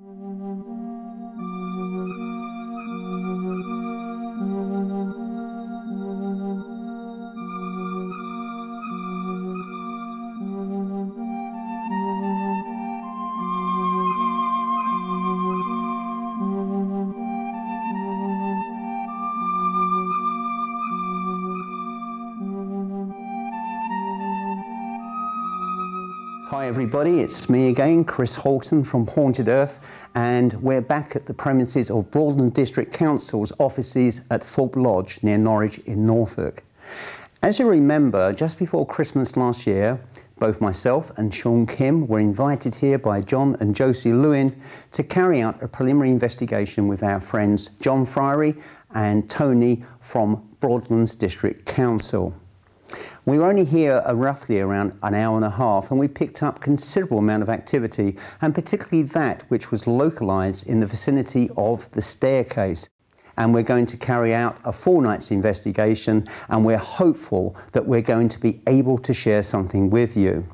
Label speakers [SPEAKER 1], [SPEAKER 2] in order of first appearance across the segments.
[SPEAKER 1] Hi everybody, it's me again, Chris Horton from Haunted Earth, and we're back at the premises of Broadland District Council's offices at Thorpe Lodge near Norwich in Norfolk. As you remember, just before Christmas last year, both myself and Sean Kim were invited here by John and Josie Lewin to carry out a preliminary investigation with our friends John Friery and Tony from Broadlands District Council. We were only here roughly around an hour and a half, and we picked up considerable amount of activity, and particularly that which was localised in the vicinity of the staircase. And we're going to carry out a 4 nights investigation, and we're hopeful that we're going to be able to share something with you.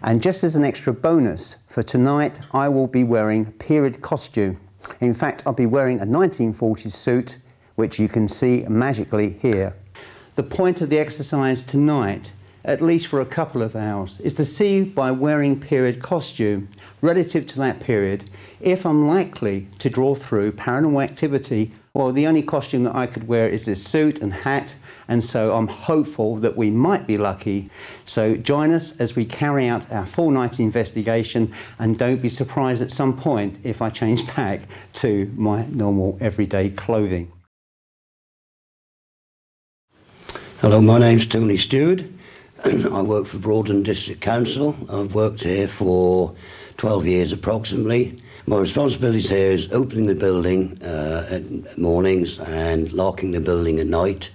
[SPEAKER 1] And just as an extra bonus, for tonight I will be wearing period costume. In fact, I'll be wearing a 1940s suit, which you can see magically here. The point of the exercise tonight, at least for a couple of hours, is to see by wearing period costume, relative to that period, if I'm likely to draw through paranormal activity. Well, the only costume that I could wear is this suit and hat, and so I'm hopeful that we might be lucky. So join us as we carry out our 4-night investigation, and don't be surprised at some point if I change back to my normal everyday clothing.
[SPEAKER 2] Hello, my name's Tony Stewart. I work for Broadland District Council. I've worked here for 12 years approximately. My responsibilities here is opening the building at mornings and locking the building at night.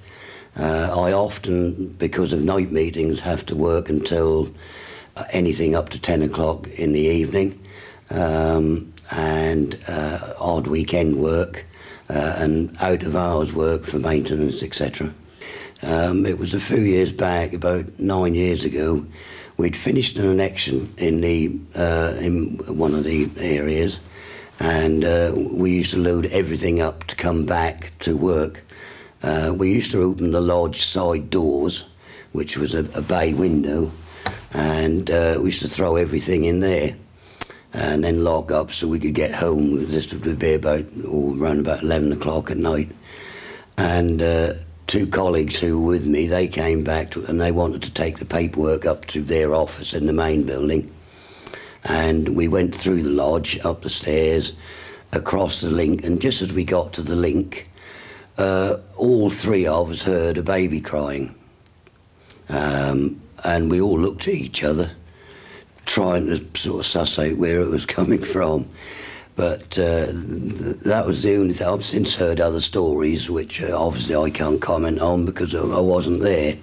[SPEAKER 2] I often, because of night meetings, have to work until anything up to 10 o'clock in the evening, and odd weekend work and out of hours work for maintenance, etc. It was a few years back, about 9 years ago, we'd finished an election in one of the areas, and we used to load everything up to come back to work. We used to open the lodge side doors, which was a bay window, and we used to throw everything in there and then lock up so we could get home. This would be around about 11 o'clock at night. And 2 colleagues who were with me, they came back and they wanted to take the paperwork up to their office in the main building. And we went through the lodge, up the stairs, across the link, and just as we got to the link, all 3 of us heard a baby crying. And we all looked at each other, trying to sort of suss out where it was coming from. But that was the only thing. I've since heard other stories, which obviously I can't comment on because I wasn't there.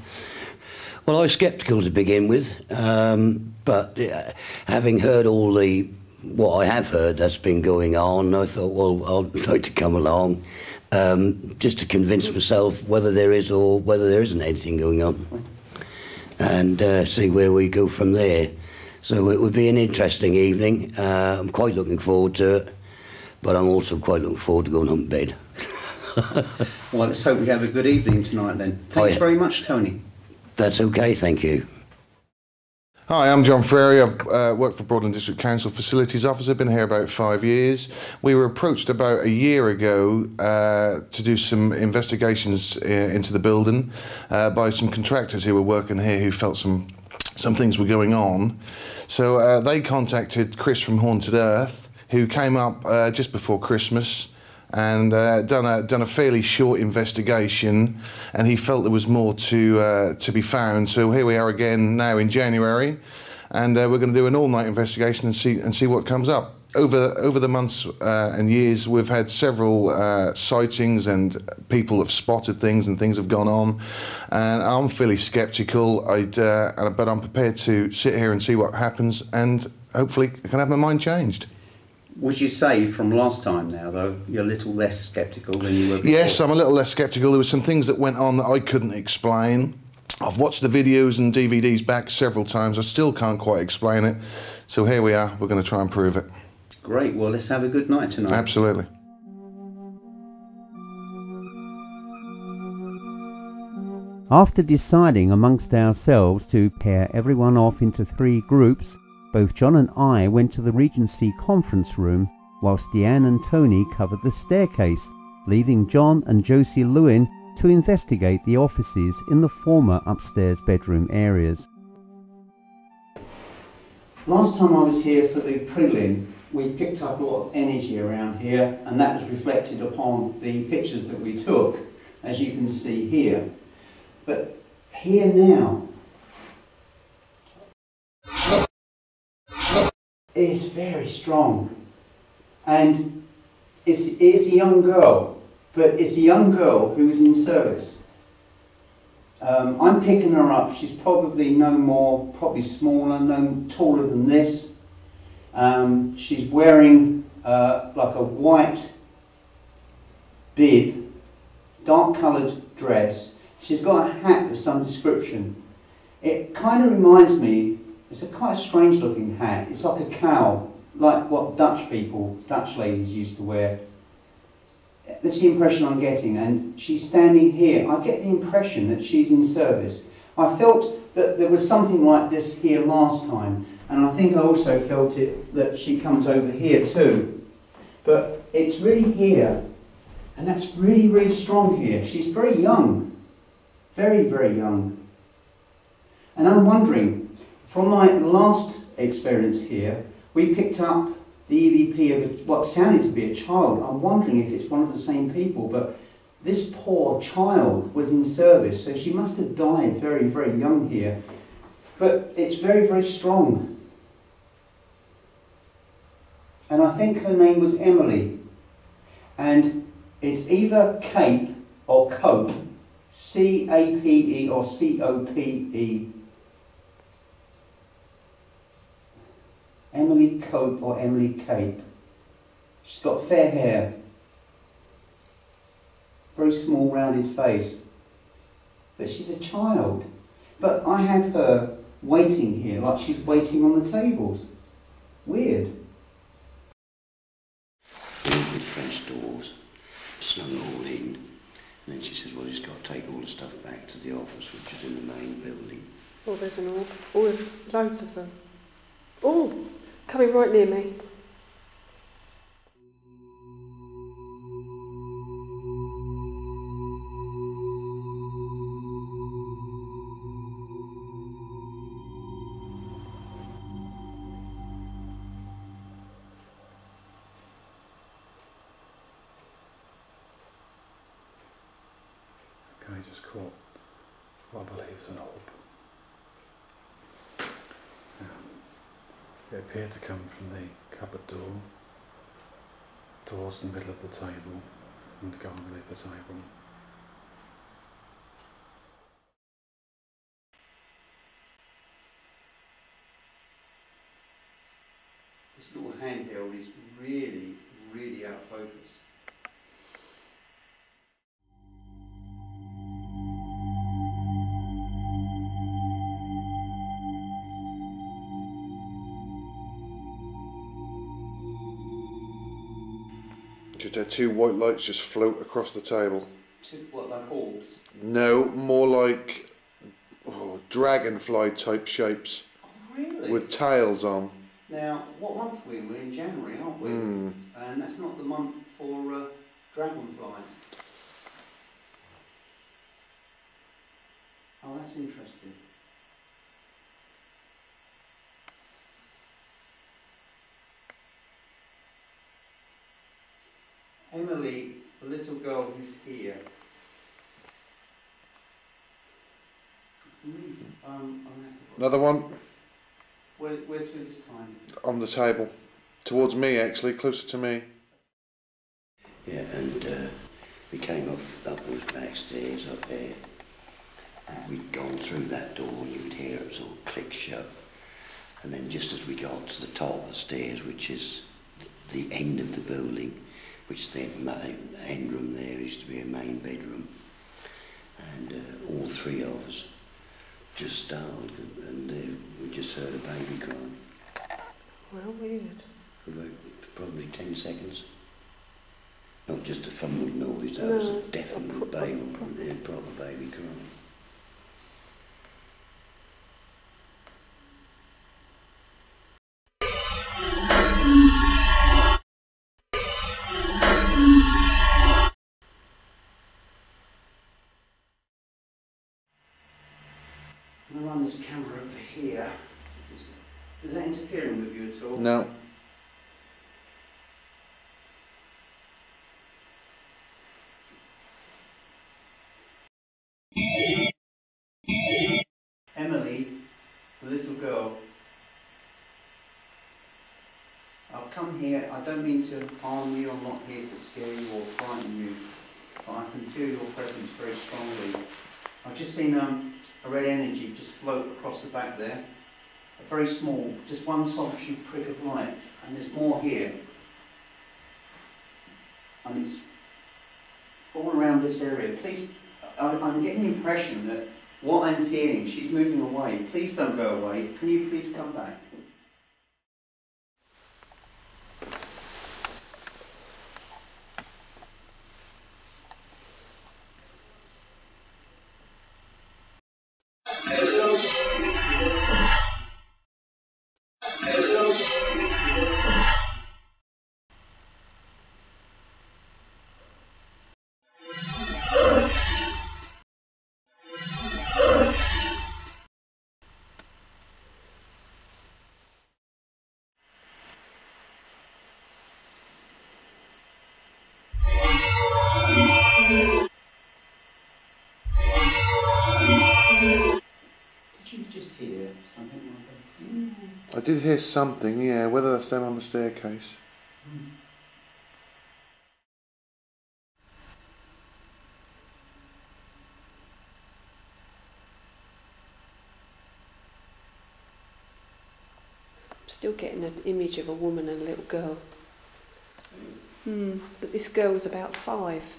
[SPEAKER 2] Well, I was sceptical to begin with, but having heard what I have heard that's been going on, I thought, well, I'd like to come along just to convince myself whether there is or whether there isn't anything going on, and see where we go from there. So it would be an interesting evening. I'm quite looking forward to it, but I'm also quite looking forward to going home to bed.
[SPEAKER 1] Well, let's hope we have a good evening tonight then. Thanks very much, Tony.
[SPEAKER 2] That's okay, thank you.
[SPEAKER 3] Hi, I'm John Friery. I've worked for Broadland District Council Facilities Officer, been here about 5 years. We were approached about a year ago to do some investigations into the building by some contractors who were working here who felt some things were going on. So they contacted Chris from Haunted Earth, who came up just before Christmas and done a fairly short investigation, and he felt there was more to be found. So here we are again now in January, and we're going to do an all-night investigation and see what comes up. Over the months and years, we've had several sightings, and people have spotted things, and things have gone on. And I'm fairly sceptical, but I'm prepared to sit here and see what happens, and hopefully I can have my mind changed.
[SPEAKER 1] Would you say from last time now, though, you're a little less sceptical than you were before?
[SPEAKER 3] Yes, I'm a little less sceptical. There were some things that went on that I couldn't explain. I've watched the videos and DVDs back several times. I still can't quite explain it. So here we are. We're going to try and prove it.
[SPEAKER 1] Great, well let's have a good night tonight.
[SPEAKER 3] Absolutely.
[SPEAKER 1] After deciding amongst ourselves to pair everyone off into 3 groups, both John and I went to the Regency conference room, whilst Deanne and Tony covered the staircase, leaving John and Josie Lewin to investigate the offices in the former upstairs bedroom areas. Last time I was here for the prelim, we picked up a lot of energy around here, and that was reflected upon the pictures that we took, as you can see here. But here now is very strong, and it's a young girl, but it's a young girl who is in service. I'm picking her up. She's probably no more, probably smaller, no taller than this. She's wearing like a white bib, dark coloured dress. She's got a hat of some description. It kind of reminds me, it's a quite strange looking hat. It's like a cowl, like what Dutch ladies used to wear. That's the impression I'm getting, and she's standing here. I get the impression that she's in service. I felt that there was something like this here last time, and I think I also felt it that she comes over here too. But it's really here, and that's really, really strong here. She's very young, very, very young. And I'm wondering, from my last experience here, we picked up the EVP of what sounded to be a child. I'm wondering if it's one of the same people, but this poor child was in service, so she must have died very, very young here. But it's very, very strong. And I think her name was Emily. And it's either Cape or Cope, C-A-P-E or C-O-P-E. Emily Cope or Emily Cape. She's got fair hair, very small rounded face, but she's a child. But I have her waiting here, like she's waiting on the tables. Weird.
[SPEAKER 2] With French doors, slung all in, and then she says, well, he's got to take all the stuff back to the office, which is in the main building.
[SPEAKER 4] Oh, there's an orb. Oh, there's loads of them. Oh, coming right near me.
[SPEAKER 5] Okay, just caught what I believe is an orb. It appeared to come from the cupboard door towards the middle of the table and go underneath the table.
[SPEAKER 1] This little handheld is really, really out of focus.
[SPEAKER 3] Just had 2 white lights just float across the table.
[SPEAKER 1] What, like orbs?
[SPEAKER 3] No, more like dragonfly type shapes.
[SPEAKER 1] Oh, really?
[SPEAKER 3] With tails on.
[SPEAKER 1] Now, what month are we in? We're in January, aren't we?
[SPEAKER 3] Mm.
[SPEAKER 1] And that's not the month for dragonflies. Oh, that's interesting. Emily, the little girl who's here.
[SPEAKER 3] Another one
[SPEAKER 1] Where's to this time?
[SPEAKER 3] on the table. Towards me, actually, closer to me.
[SPEAKER 2] Yeah, and we came up those back stairs up there, and we'd gone through that door and you would hear it sort of click shut. And then just as we got to the top of the stairs, which is the end of the building, which the end room there used to be a main bedroom, and all 3 of us just startled, and we just heard a baby crying.
[SPEAKER 4] Well, weird.
[SPEAKER 2] For about probably 10 seconds. Not just a fumbling noise, that was a definite baby, proper baby cry.
[SPEAKER 1] I'm going to run this camera over here. Is that interfering with you at all?
[SPEAKER 3] No.
[SPEAKER 1] Emily, the little girl, I've come here, I don't mean to harm you, I'm not here to scare you or frighten you, but I can feel your presence very strongly. I've just seen a red energy just float across the back there, a very small, just one solitary prick of light, and there's more here. And it's all around this area. Please, I'm getting the impression that what I'm feeling, she's moving away. Please don't go away. Can you please come back? Did you just hear something like that?
[SPEAKER 3] I did hear something, yeah, whether that's them on the staircase.
[SPEAKER 4] I'm still getting an image of a woman and a little girl. But this girl was about 5.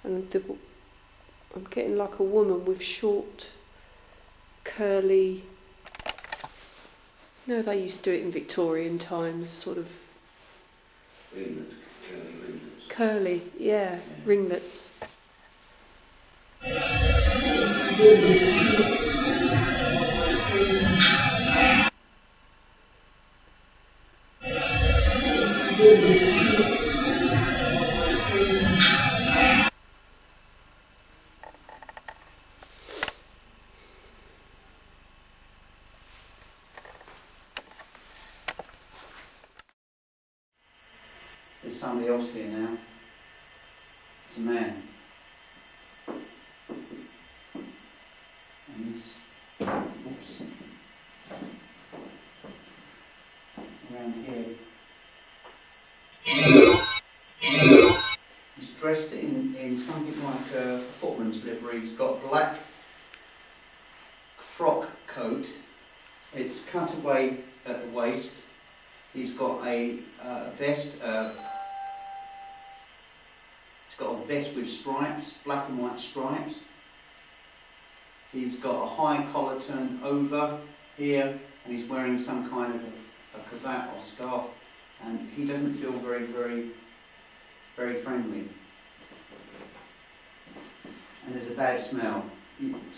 [SPEAKER 4] And I'm getting like a woman with short, curly... No, they used to do it in Victorian times, sort of...
[SPEAKER 2] Ringlets, curly ringlets.
[SPEAKER 4] Curly, yeah, ringlets.
[SPEAKER 1] There's somebody else here now. It's a man. And he's oops, around here. He's dressed in something like a footman's livery. He's got a black frock coat. It's cut away at the waist. He's got a vest. He's got a vest with stripes, black and white stripes. He's got a high collar turned over here, and he's wearing some kind of a cravat or scarf. And he doesn't feel very, very, very friendly. And there's a bad smell.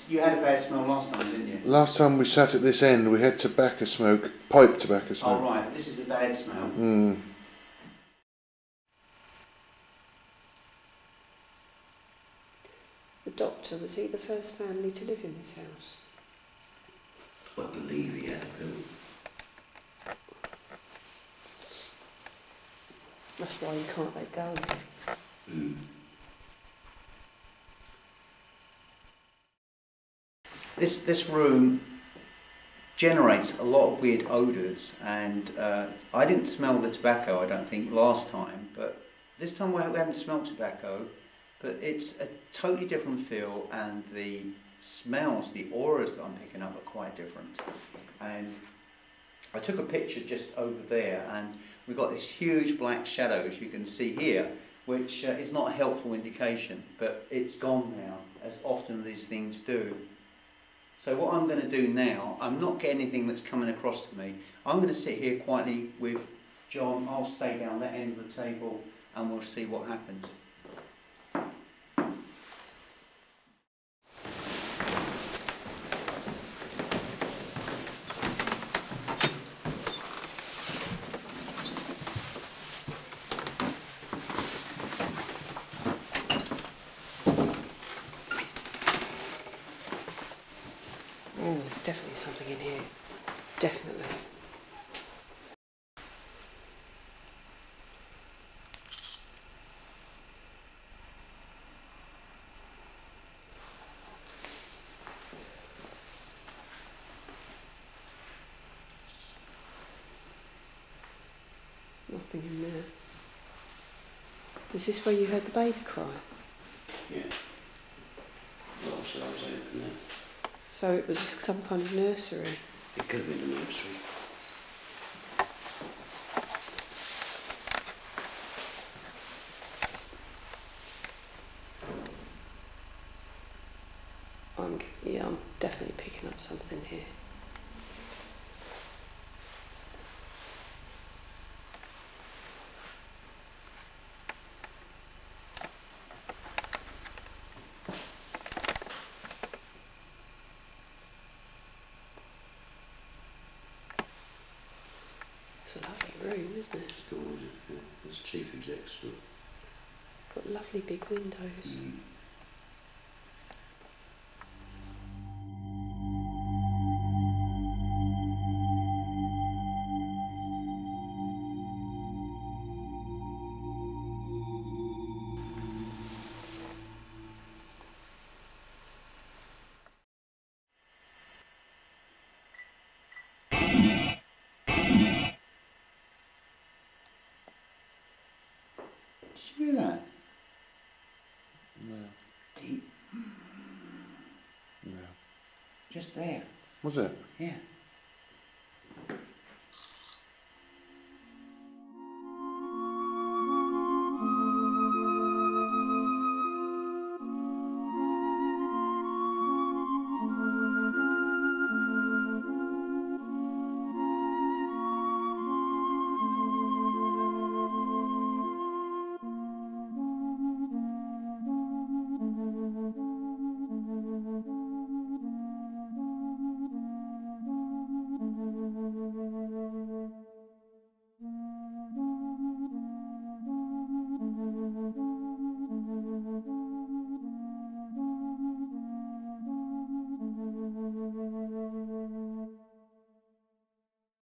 [SPEAKER 1] You had a bad smell last time, didn't you?
[SPEAKER 3] Last time we sat at this end, we had tobacco smoke, pipe tobacco smoke.
[SPEAKER 1] Oh right, this is a bad smell.
[SPEAKER 4] The doctor, was he the first family to live in this house?
[SPEAKER 2] I believe he had a bill.
[SPEAKER 4] That's why you can't let go of him.
[SPEAKER 1] This room generates a lot of weird odours, and I didn't smell the tobacco, I don't think, last time, but this time we haven't smelled tobacco, but it's a totally different feel, and the smells, the auras that I'm picking up are quite different. And I took a picture just over there, and we've got this huge black shadow, as you can see here, which is not a helpful indication, but it's gone now. as often these things do. So what I'm going to do now, I'm not getting anything that's coming across to me. I'm going to sit here quietly with John. I'll stay down that end of the table and we'll see what happens.
[SPEAKER 4] Oh, there's definitely something in here. Definitely. Nothing in there. Is this where you heard the baby cry?
[SPEAKER 2] Yeah. Well, so I was open there.
[SPEAKER 4] So it was some kind of nursery.
[SPEAKER 2] It could have been a nursery.
[SPEAKER 4] I'm definitely picking up something here. It's a lovely room, isn't it?
[SPEAKER 2] It's gorgeous. Yeah. It's chief exec's stuff.
[SPEAKER 4] Got lovely big windows.
[SPEAKER 2] Mm.
[SPEAKER 1] Did you hear that?
[SPEAKER 5] No.
[SPEAKER 1] Deep.
[SPEAKER 5] No.
[SPEAKER 1] Just there.
[SPEAKER 5] Was it?
[SPEAKER 1] Yeah.